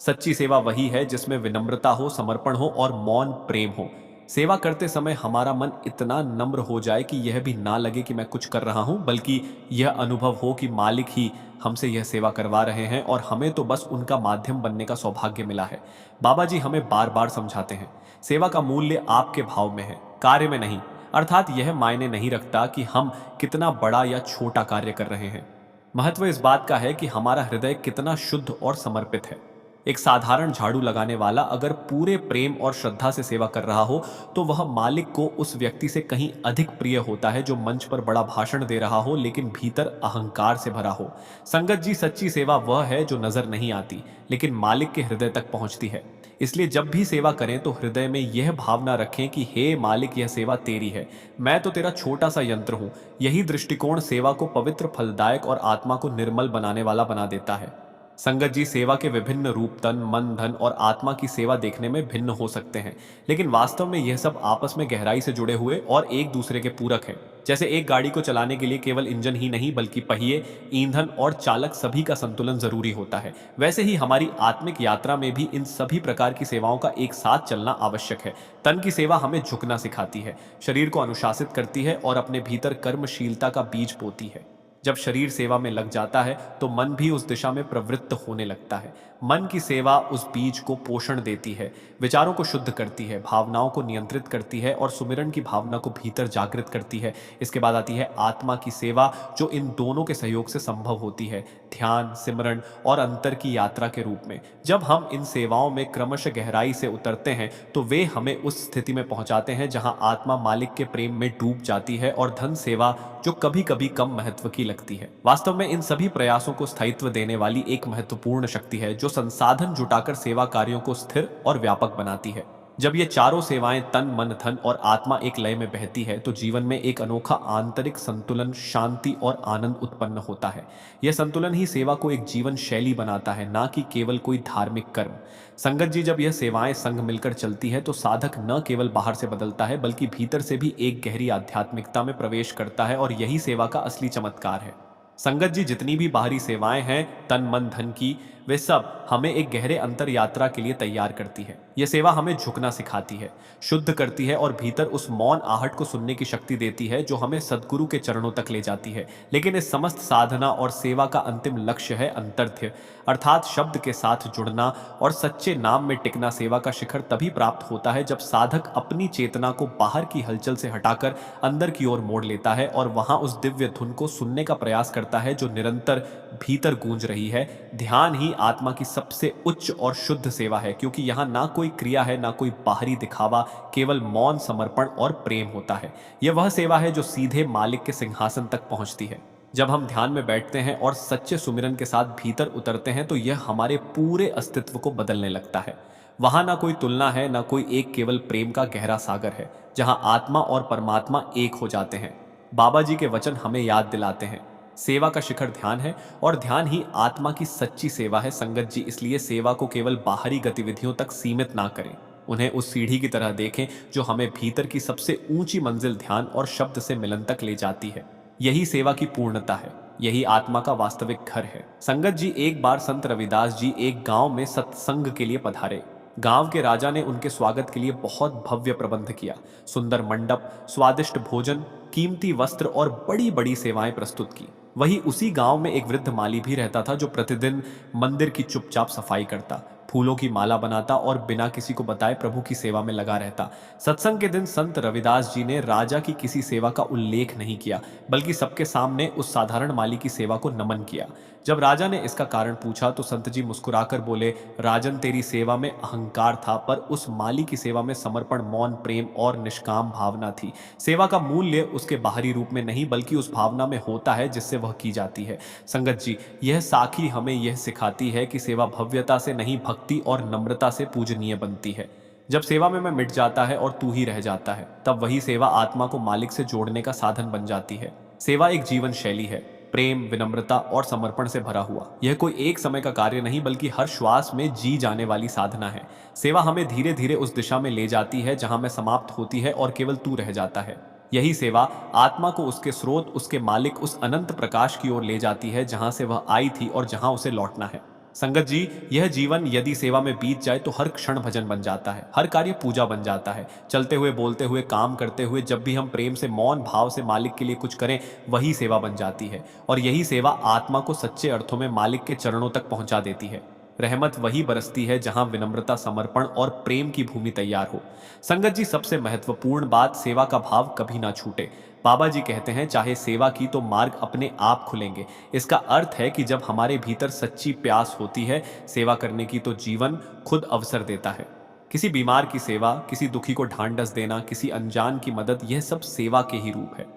सच्ची सेवा वही है जिसमें विनम्रता हो, समर्पण हो और मौन प्रेम हो। सेवा करते समय हमारा मन इतना नम्र हो जाए कि यह भी ना लगे कि मैं कुछ कर रहा हूं, बल्कि यह अनुभव हो कि मालिक ही हमसे यह सेवा करवा रहे हैं और हमें तो बस उनका माध्यम बनने का सौभाग्य मिला है। बाबा जी हमें बार बार समझाते हैं, सेवा का मूल्य आपके भाव में है, कार्य में नहीं। अर्थात यह मायने नहीं रखता कि हम कितना बड़ा या छोटा कार्य कर रहे हैं। महत्व इस बात का है कि हमारा हृदय कितना शुद्ध और समर्पित है। एक साधारण झाड़ू लगाने वाला अगर पूरे प्रेम और श्रद्धा से सेवा कर रहा हो, तो वह मालिक को उस व्यक्ति से कहीं अधिक प्रिय होता है जो मंच पर बड़ा भाषण दे रहा हो लेकिन भीतर अहंकार से भरा हो। संगत जी, सच्ची सेवा वह है जो नजर नहीं आती लेकिन मालिक के हृदय तक पहुंचती है। इसलिए जब भी सेवा करें तो हृदय में यह भावना रखें कि हे मालिक, यह सेवा तेरी है, मैं तो तेरा छोटा सा यंत्र हूं। यही दृष्टिकोण सेवा को पवित्र, फलदायक और आत्मा को निर्मल बनाने वाला बना देता है। संगत जी, सेवा के विभिन्न रूप तन, मन, धन और आत्मा की सेवा देखने में भिन्न हो सकते हैं, लेकिन वास्तव में यह सब आपस में गहराई से जुड़े हुए और एक दूसरे के पूरक हैं। जैसे एक गाड़ी को चलाने के लिए केवल इंजन ही नहीं बल्कि पहिए, ईंधन और चालक सभी का संतुलन जरूरी होता है, वैसे ही हमारी आत्मिक यात्रा में भी इन सभी प्रकार की सेवाओं का एक साथ चलना आवश्यक है। तन की सेवा हमें झुकना सिखाती है, शरीर को अनुशासित करती है और अपने भीतर कर्मशीलता का बीज बोती है। जब शरीर सेवा में लग जाता है तो मन भी उस दिशा में प्रवृत्त होने लगता है। मन की सेवा उस बीज को पोषण देती है, विचारों को शुद्ध करती है, भावनाओं को नियंत्रित करती है और सुमिरन की भावना को भीतर जागृत करती है। इसके बाद आती है आत्मा की सेवा, जो इन दोनों के सहयोग से संभव होती है, ध्यान, सिमरन और अंतर की यात्रा के रूप में। जब हम इन सेवाओं में क्रमशः गहराई से उतरते हैं तो वे हमें उस स्थिति में पहुंचाते हैं जहां आत्मा मालिक के प्रेम में डूब जाती है और धन सेवा, जो कभी कभी कम महत्व की लगती है, वास्तव में इन सभी प्रयासों को स्थायित्व देने वाली एक महत्वपूर्ण शक्ति है जो संसाधन जुटाकर सेवा कार्यों को स्थिर और व्यापक बनाती है। जब ये चारों सेवाएं तन, मन, धन और आत्मा एक लय में बहती है तो जीवन में एक अनोखा आंतरिक संतुलन, शांति और आनंद उत्पन्न होता है। यह संतुलन ही सेवा को एक जीवन शैली बनाता है, ना कि केवल कोई धार्मिक कर्म। संगत जी, जब यह सेवाएं संग मिलकर चलती है तो साधक न केवल बाहर से बदलता है बल्कि भीतर से भी एक गहरी आध्यात्मिकता में प्रवेश करता है और यही सेवा का असली चमत्कार है। संगत जी, जितनी भी बाहरी सेवाएं हैं तन, मन, धन की, वे सब हमें एक गहरे अंतर यात्रा के लिए तैयार करती है। यह सेवा हमें झुकना सिखाती है, शुद्ध करती है और भीतर उस मौन आहट को सुनने की शक्ति देती है जो हमें सद्गुरु के चरणों तक ले जाती है। लेकिन इस समस्त साधना और सेवा का अंतिम लक्ष्य है अंतर्ध्य, अर्थात शब्द के साथ जुड़ना और सच्चे नाम में टिकना। सेवा का शिखर तभी प्राप्त होता है जब साधक अपनी चेतना को बाहर की हलचल से हटाकर अंदर की ओर मोड़ लेता है और वहां उस दिव्य धुन को सुनने का प्रयास करता है जो निरंतर भीतर गूंज रही है। ध्यान ही आत्मा की सबसे उच्च और शुद्ध सेवा है, क्योंकि यहाँ ना कोई क्रिया है, ना कोई बाहरी दिखावा, केवल मौन, समर्पण और प्रेम होता है। यह वह सेवा है जो सीधे मालिक के सिंहासन तक पहुंचती है। जब हम ध्यान में बैठते हैं और सच्चे सुमिरन के साथ भीतर उतरते हैं तो यह हमारे पूरे अस्तित्व को बदलने लगता है। वहां ना कोई तुलना है, ना कोई एक, केवल प्रेम का गहरा सागर है जहां आत्मा और परमात्मा एक हो जाते हैं। बाबा जी के वचन हमें याद दिलाते हैं, सेवा का शिखर ध्यान है और ध्यान ही आत्मा की सच्ची सेवा है। संगत जी, इसलिए सेवा को केवल बाहरी गतिविधियों तक सीमित ना करें, उन्हें उस सीढ़ी की तरह देखें जो हमें भीतर की सबसे ऊंची मंजिल ध्यान और शब्द से मिलन तक ले जाती है। यही सेवा की पूर्णता है, यही आत्मा का वास्तविक घर है। संगत जी, एक बार संत रविदास जी एक गांव में सत्संग के लिए पधारे। गांव के राजा ने उनके स्वागत के लिए बहुत भव्य प्रबंध किया। सुंदर मंडप, स्वादिष्ट भोजन, कीमती वस्त्र और बड़ी बड़ी सेवाएं प्रस्तुत की। वही उसी गांव में एक वृद्ध माली भी रहता था जो प्रतिदिन मंदिर की चुपचाप सफाई करता, फूलों की माला बनाता और बिना किसी को बताए प्रभु की सेवा में लगा रहता। सत्संग के दिन संत रविदास जी ने राजा की किसी सेवा का उल्लेख नहीं किया, बल्कि सबके सामने उस साधारण माली की सेवा को नमन किया। जब राजा ने इसका कारण पूछा तो संत जी मुस्कुराकर बोले, राजन, तेरी सेवा में अहंकार था, पर उस माली की सेवा में समर्पण, मौन, प्रेम और निष्काम भावना थी। सेवा का मूल्य उसके बाहरी रूप में नहीं बल्कि उस भावना में होता है जिससे वह की जाती है। संगत जी, यह साखी हमें यह सिखाती है कि सेवा भव्यता से नहीं, भक्ति और नम्रता से पूजनीय बनती है। जब सेवा में मैं मिट जाता है और तू ही रह जाता है, तब वही सेवा आत्मा को मालिक से जोड़ने का साधन बन जाती है। सेवा एक जीवन शैली है, प्रेम, विनम्रता और समर्पण से भरा हुआ। यह कोई एक समय का कार्य नहीं बल्कि हर श्वास में जी जाने वाली साधना है। सेवा हमें धीरे धीरे उस दिशा में ले जाती है जहां में समाप्त होती है और केवल तू रह जाता है। यही सेवा आत्मा को उसके स्रोत, उसके मालिक, उस अनंत प्रकाश की ओर ले जाती है जहां से वह आई थी और जहां उसे लौटना है। संगत जी, यह जीवन यदि सेवा में बीत जाए तो हर क्षण भजन बन जाता है, हर कार्य पूजा बन जाता है। चलते हुए, बोलते हुए, काम करते हुए जब भी हम प्रेम से, मौन भाव से मालिक के लिए कुछ करें, वही सेवा बन जाती है। और यही सेवा आत्मा को सच्चे अर्थों में मालिक के चरणों तक पहुंचा देती है। रहमत वही बरसती है जहां विनम्रता, समर्पण और प्रेम की भूमि तैयार हो। संगत जी, सबसे महत्वपूर्ण बात, सेवा का भाव कभी ना छूटे। बाबा जी कहते हैं, चाहे सेवा की तो मार्ग अपने आप खुलेंगे। इसका अर्थ है कि जब हमारे भीतर सच्ची प्यास होती है सेवा करने की, तो जीवन खुद अवसर देता है। किसी बीमार की सेवा, किसी दुखी को ढांढस देना, किसी अनजान की मदद, यह सब सेवा के ही रूप है।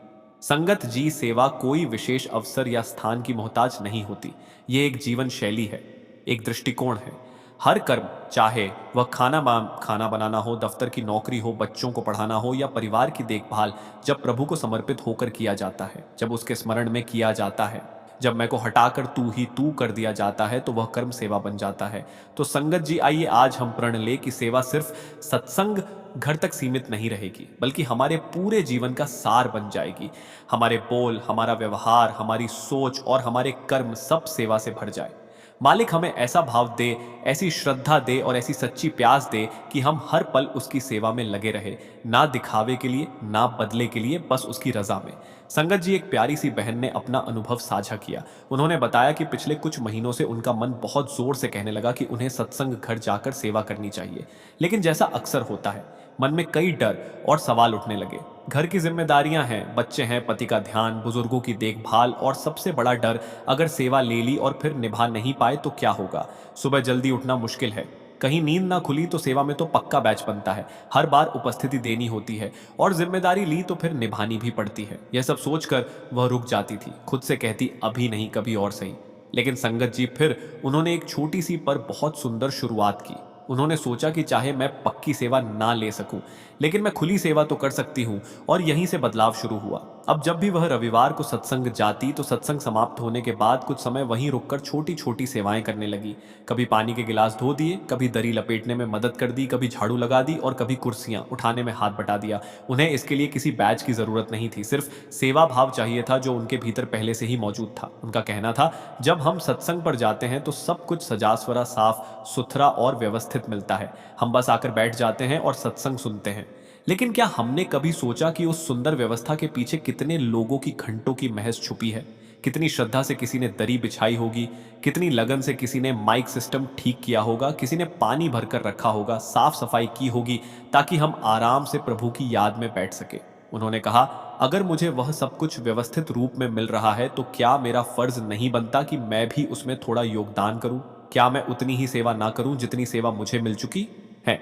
संगत जी, सेवा कोई विशेष अवसर या स्थान की मोहताज नहीं होती। यह एक जीवन शैली है, एक दृष्टिकोण है। हर कर्म, चाहे वह खाना बनाना हो, दफ्तर की नौकरी हो, बच्चों को पढ़ाना हो या परिवार की देखभाल, जब प्रभु को समर्पित होकर किया जाता है, जब उसके स्मरण में किया जाता है, जब मैं को हटाकर तू ही तू कर दिया जाता है, तो वह कर्म सेवा बन जाता है। तो संगत जी, आइए आज हम प्रण ले कि सेवा सिर्फ सत्संग घर तक सीमित नहीं रहेगी, बल्कि हमारे पूरे जीवन का सार बन जाएगी। हमारे बोल, हमारा व्यवहार, हमारी सोच और हमारे कर्म सब सेवा से भर जाए। मालिक हमें ऐसा भाव दे, ऐसी श्रद्धा दे और ऐसी सच्ची प्यास दे कि हम हर पल उसकी सेवा में लगे रहे, ना दिखावे के लिए, ना बदले के लिए, बस उसकी रजा में। संगत जी, एक प्यारी सी बहन ने अपना अनुभव साझा किया। उन्होंने बताया कि पिछले कुछ महीनों से उनका मन बहुत जोर से कहने लगा कि उन्हें सत्संग घर जाकर सेवा करनी चाहिए, लेकिन जैसा अक्सर होता है, मन में कई डर और सवाल उठने लगे। घर की जिम्मेदारियां हैं, बच्चे हैं, पति का ध्यान, बुजुर्गों की देखभाल और सबसे बड़ा डर, अगर सेवा ले ली और फिर निभा नहीं पाए तो क्या होगा। सुबह जल्दी उठना मुश्किल है, कहीं नींद ना खुली तो सेवा में तो पक्का बैच बनता है, हर बार उपस्थिति देनी होती है और जिम्मेदारी ली तो फिर निभानी भी पड़ती है। यह सब सोचकर वह रुक जाती थी, खुद से कहती, अभी नहीं, कभी और सही। लेकिन संगत जी, फिर उन्होंने एक छोटी सी पर बहुत सुंदर शुरुआत की। उन्होंने सोचा कि चाहे मैं पक्की सेवा ना ले सकूं, लेकिन मैं खुली सेवा तो कर सकती हूं, और यहीं से बदलाव शुरू हुआ। अब जब भी वह रविवार को सत्संग जाती तो सत्संग समाप्त होने के बाद कुछ समय वहीं रुककर छोटी छोटी सेवाएं करने लगी। कभी पानी के गिलास धो दिए, कभी दरी लपेटने में मदद कर दी, कभी झाड़ू लगा दी और कभी कुर्सियां उठाने में हाथ बटा दिया। उन्हें इसके लिए किसी बैच की जरूरत नहीं थी, सिर्फ सेवा भाव चाहिए था जो उनके भीतर पहले से ही मौजूद था। उनका कहना था, जब हम सत्संग पर जाते हैं तो सब कुछ सजासवरा, साफ सुथरा और व्यवस्थित मिलता है। हम बस आकर बैठ जाते हैं और सत्संग सुनते हैं। लेकिन क्या हमने कभी सोचा कि उस सुंदर व्यवस्था के पीछे कितने लोगों की घंटों की महज छुपी है? कितनी श्रद्धा से किसी ने दरी बिछाई होगी, कितनी लगन से किसी ने माइक सिस्टम ठीक किया होगा, किसी ने पानी भरकर रखा होगा, साफ सफाई की होगी ताकि हम आराम से प्रभु की याद में बैठ सके। उन्होंने कहा, अगर मुझे वह सब कुछ व्यवस्थित रूप में मिल रहा है तो क्या मेरा फर्ज नहीं बनता कि मैं भी उसमें थोड़ा योगदान करूं? क्या मैं उतनी ही सेवा ना करूं जितनी सेवा मुझे मिल चुकी है?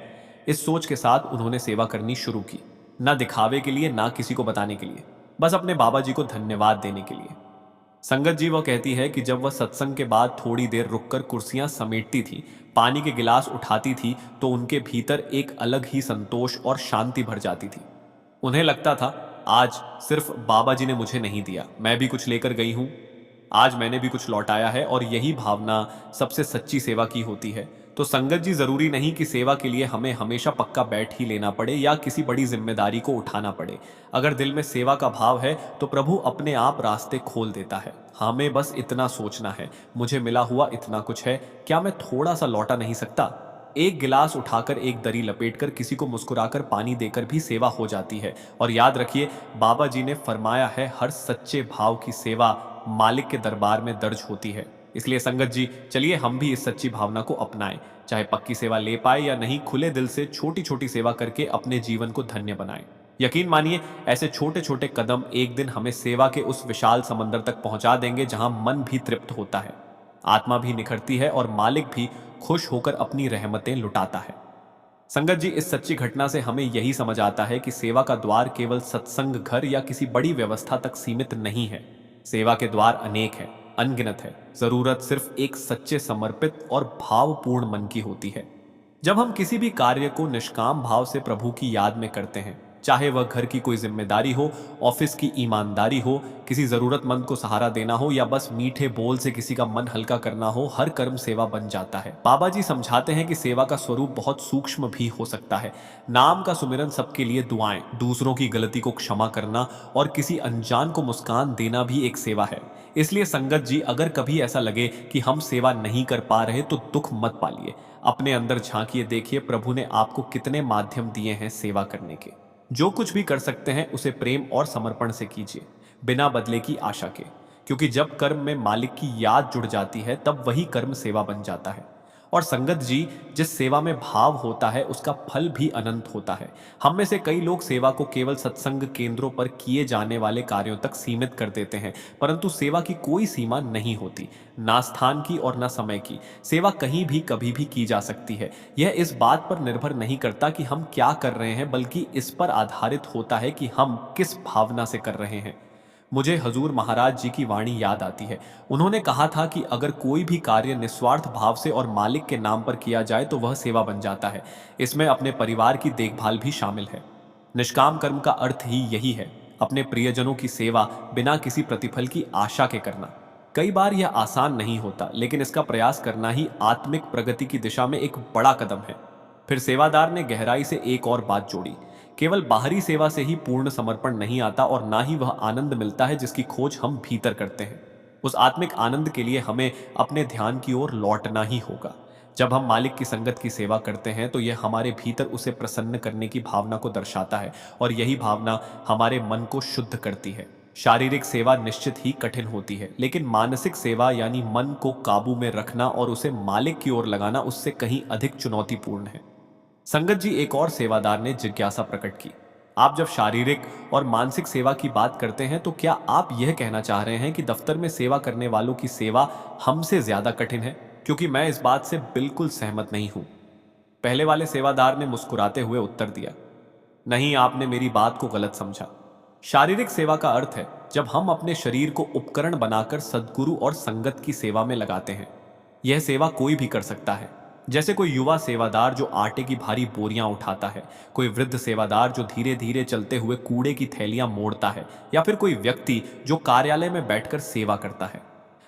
इस सोच के साथ उन्होंने सेवा करनी शुरू की, ना दिखावे के लिए, ना किसी को बताने के लिए, बस अपने बाबा जी को धन्यवाद देने के लिए। संगत जी, वह कहती है कि जब वह सत्संग के बाद थोड़ी देर रुककर कुर्सियां समेटती थी, पानी के गिलास उठाती थी, तो उनके भीतर एक अलग ही संतोष और शांति भर जाती थी। उन्हें लगता था, आज सिर्फ बाबा जी ने मुझे नहीं दिया, मैं भी कुछ लेकर गई हूं, आज मैंने भी कुछ लौटाया है, और यही भावना सबसे सच्ची सेवा की होती है। तो संगत जी, जरूरी नहीं कि सेवा के लिए हमें हमेशा पक्का बैठ ही लेना पड़े या किसी बड़ी जिम्मेदारी को उठाना पड़े। अगर दिल में सेवा का भाव है तो प्रभु अपने आप रास्ते खोल देता है। हमें बस इतना सोचना है, मुझे मिला हुआ इतना कुछ है, क्या मैं थोड़ा सा लौटा नहीं सकता? एक गिलास उठाकर, एक दरी लपेटकर, किसी को मुस्कुराकर पानी देकर भी सेवा हो जाती है। और याद रखिए, बाबा जी ने फरमाया है, हर सच्चे भाव की सेवा मालिक के दरबार में दर्ज होती है। इसलिए संगत जी, चलिए हम भी इस सच्ची भावना को अपनाएं। चाहे पक्की सेवा ले पाए या नहीं, खुले दिल से छोटी छोटी सेवा करके अपने जीवन को धन्य बनाएं। यकीन मानिए, ऐसे छोटे छोटे कदम एक दिन हमें सेवा के उस विशाल समंदर तक पहुंचा देंगे जहां मन भी तृप्त होता है, आत्मा भी निखरती है और मालिक भी खुश होकर अपनी रहमतें लुटाता है। संगत जी, इस सच्ची घटना से हमें यही समझ आता है कि सेवा का द्वार केवल सत्संग, घर या किसी बड़ी व्यवस्था तक सीमित नहीं है। सेवा के द्वार अनेक हैं, अनगिनत है। जरूरत सिर्फ एक सच्चे, समर्पित और भावपूर्ण मन की होती है। जब हम किसी भी कार्य को निष्काम भाव से प्रभु की याद में करते हैं, चाहे वह घर की कोई जिम्मेदारी हो, ऑफिस की ईमानदारी हो, किसी जरूरतमंद को सहारा देना हो या बस मीठे बोल से किसी का मन हल्का करना हो, हर कर्म सेवा बन जाता है। बाबा जी समझाते हैं कि सेवा का स्वरूप बहुत सूक्ष्म भी हो सकता है। नाम का सुमिरन, सबके लिए दुआएं, दूसरों की गलती को क्षमा करना और किसी अनजान को मुस्कान देना भी एक सेवा है। इसलिए संगत जी, अगर कभी ऐसा लगे कि हम सेवा नहीं कर पा रहे तो दुख मत पालिए। अपने अंदर झांकिए, देखिए प्रभु ने आपको कितने माध्यम दिए हैं सेवा करने के। जो कुछ भी कर सकते हैं उसे प्रेम और समर्पण से कीजिए, बिना बदले की आशा के। क्योंकि जब कर्म में मालिक की याद जुड़ जाती है तब वही कर्म सेवा बन जाता है। और संगत जी, जिस सेवा में भाव होता है उसका फल भी अनंत होता है। हम में से कई लोग सेवा को केवल सत्संग केंद्रों पर किए जाने वाले कार्यों तक सीमित कर देते हैं, परंतु सेवा की कोई सीमा नहीं होती, ना स्थान की और ना समय की। सेवा कहीं भी कभी भी की जा सकती है। यह इस बात पर निर्भर नहीं करता कि हम क्या कर रहे हैं, बल्कि इस पर आधारित होता है कि हम किस भावना से कर रहे हैं। मुझे हजूर महाराज जी की वाणी याद आती है। उन्होंने कहा था कि अगर कोई भी कार्य निस्वार्थ भाव से और मालिक के नाम पर किया जाए तो वह सेवा बन जाता है। इसमें अपने परिवार की देखभाल भी शामिल है। निष्काम कर्म का अर्थ ही यही है, अपने प्रियजनों की सेवा बिना किसी प्रतिफल की आशा के करना। कई बार यह आसान नहीं होता, लेकिन इसका प्रयास करना ही आत्मिक प्रगति की दिशा में एक बड़ा कदम है। फिर सेवादार ने गहराई से एक और बात जोड़ी, केवल बाहरी सेवा से ही पूर्ण समर्पण नहीं आता और ना ही वह आनंद मिलता है जिसकी खोज हम भीतर करते हैं। उस आत्मिक आनंद के लिए हमें अपने ध्यान की ओर लौटना ही होगा। जब हम मालिक की संगत की सेवा करते हैं तो यह हमारे भीतर उसे प्रसन्न करने की भावना को दर्शाता है और यही भावना हमारे मन को शुद्ध करती है। शारीरिक सेवा निश्चित ही कठिन होती है, लेकिन मानसिक सेवा यानी मन को काबू में रखना और उसे मालिक की ओर लगाना उससे कहीं अधिक चुनौतीपूर्ण है। संगत जी, एक और सेवादार ने जिज्ञासा प्रकट की, आप जब शारीरिक और मानसिक सेवा की बात करते हैं तो क्या आप यह कहना चाह रहे हैं कि दफ्तर में सेवा करने वालों की सेवा हमसे ज्यादा कठिन है? क्योंकि मैं इस बात से बिल्कुल सहमत नहीं हूं। पहले वाले सेवादार ने मुस्कुराते हुए उत्तर दिया, नहीं, आपने मेरी बात को गलत समझा। शारीरिक सेवा का अर्थ है जब हम अपने शरीर को उपकरण बनाकर सद्गुरु और संगत की सेवा में लगाते हैं। यह सेवा कोई भी कर सकता है, जैसे कोई युवा सेवादार जो आटे की भारी बोरियां उठाता है, कोई वृद्ध सेवादार जो धीरे धीरे चलते हुए कूड़े की थैलियां मोड़ता है, या फिर कोई व्यक्ति जो कार्यालय में बैठकर सेवा करता है।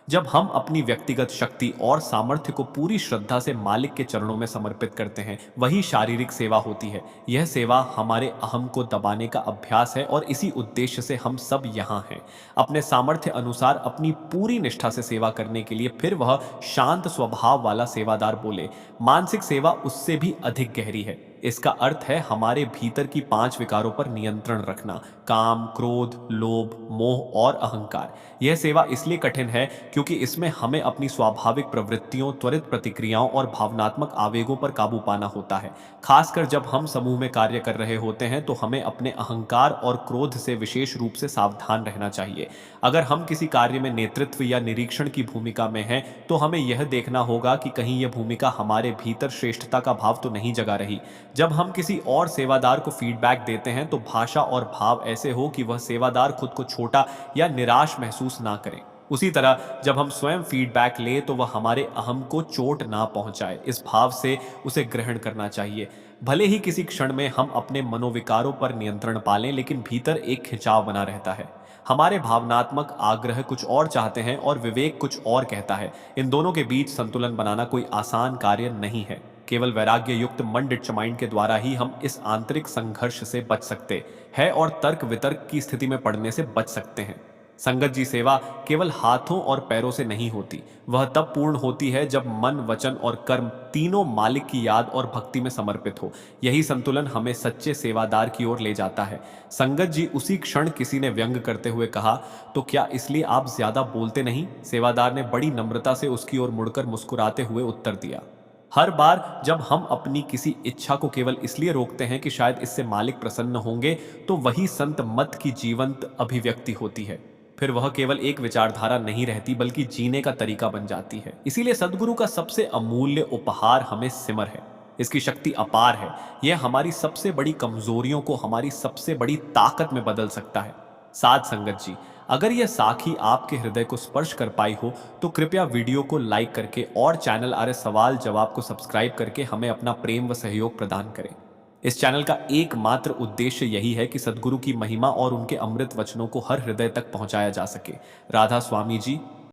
जब हम अपनी व्यक्तिगत शक्ति और सामर्थ्य को पूरी श्रद्धा से मालिक के चरणों में समर्पित करते हैं, वही शारीरिक सेवा होती है। यह सेवा हमारे अहम को दबाने का अभ्यास है और इसी उद्देश्य से हम सब यहाँ हैं, अपने सामर्थ्य अनुसार अपनी पूरी निष्ठा से सेवा करने के लिए। फिर वह शांत स्वभाव वाला सेवादार बोले, मानसिक सेवा उससे भी अधिक गहरी है। इसका अर्थ है हमारे भीतर की 5 विकारों पर नियंत्रण रखना, काम, क्रोध, लोभ, मोह और अहंकार। यह सेवा इसलिए कठिन है क्योंकि इसमें हमें अपनी स्वाभाविक प्रवृत्तियों, त्वरित प्रतिक्रियाओं और भावनात्मक आवेगों पर काबू पाना होता है। खासकर जब हम समूह में कार्य कर रहे होते हैं तो हमें अपने अहंकार और क्रोध से विशेष रूप से सावधान रहना चाहिए। अगर हम किसी कार्य में नेतृत्व या निरीक्षण की भूमिका में हैं तो हमें यह देखना होगा कि कहीं यह भूमिका हमारे भीतर श्रेष्ठता का भाव तो नहीं जगा रही। जब हम किसी और सेवादार को फीडबैक देते हैं तो भाषा और भाव ऐसे हो कि वह सेवादार खुद को छोटा या निराश महसूस ना करे। उसी तरह जब हम स्वयं फीडबैक ले तो वह हमारे अहम को चोट ना पहुंचाए, इस भाव से उसे ग्रहण करना चाहिए। भले ही किसी क्षण में हम अपने मनोविकारों पर नियंत्रण पालें, लेकिन भीतर एक खिंचाव बना रहता है। हमारे भावनात्मक आग्रह कुछ और चाहते हैं और विवेक कुछ और कहता है। इन दोनों के बीच संतुलन बनाना कोई आसान कार्य नहीं है। केवल वैराग्य युक्त मन डिटरमाइंड के द्वारा ही हम इस आंतरिक संघर्ष से बच सकते हैं और तर्क वितर्क की स्थिति में पड़ने से बच सकते हैं। संगत जी सेवा केवल हाथों और पैरों से नहीं होती। वह तब पूर्ण होती है जब मन, वचन और कर्म तीनों मालिक की याद और भक्ति में समर्पित हो। यही संतुलन हमें सच्चे सेवादार की ओर ले जाता है। संगत जी, उसी क्षण किसी ने व्यंग करते हुए कहा, तो क्या इसलिए आप ज्यादा बोलते नहीं? सेवादार ने बड़ी नम्रता से उसकी ओर मुड़कर मुस्कुराते हुए उत्तर दिया, हर बार जब हम अपनी किसी इच्छा को केवल इसलिए रोकते हैं कि शायद इससे मालिक प्रसन्न होंगे, तो वही संत मत की जीवंत अभिव्यक्ति होती है। फिर वह केवल एक विचारधारा नहीं रहती, बल्कि जीने का तरीका बन जाती है। इसीलिए सदगुरु का सबसे अमूल्य उपहार हमें सिमर है। इसकी शक्ति अपार है। यह हमारी सबसे बड़ी कमजोरियों को हमारी सबसे बड़ी ताकत में बदल सकता है। साध संगत जी, अगर यह साखी आपके हृदय को स्पर्श कर पाई हो, तो कृपया वीडियो को लाइक करके और चैनल आर्य सवाल जवाब को सब्सक्राइब करके हमें अपना प्रेम व सहयोग प्रदान करें। इस चैनल का एकमात्र उद्देश्य यही है कि सदगुरु की महिमा और उनके अमृत वचनों को हर हृदय तक पहुंचाया जा सके। राधा स्वामी जी।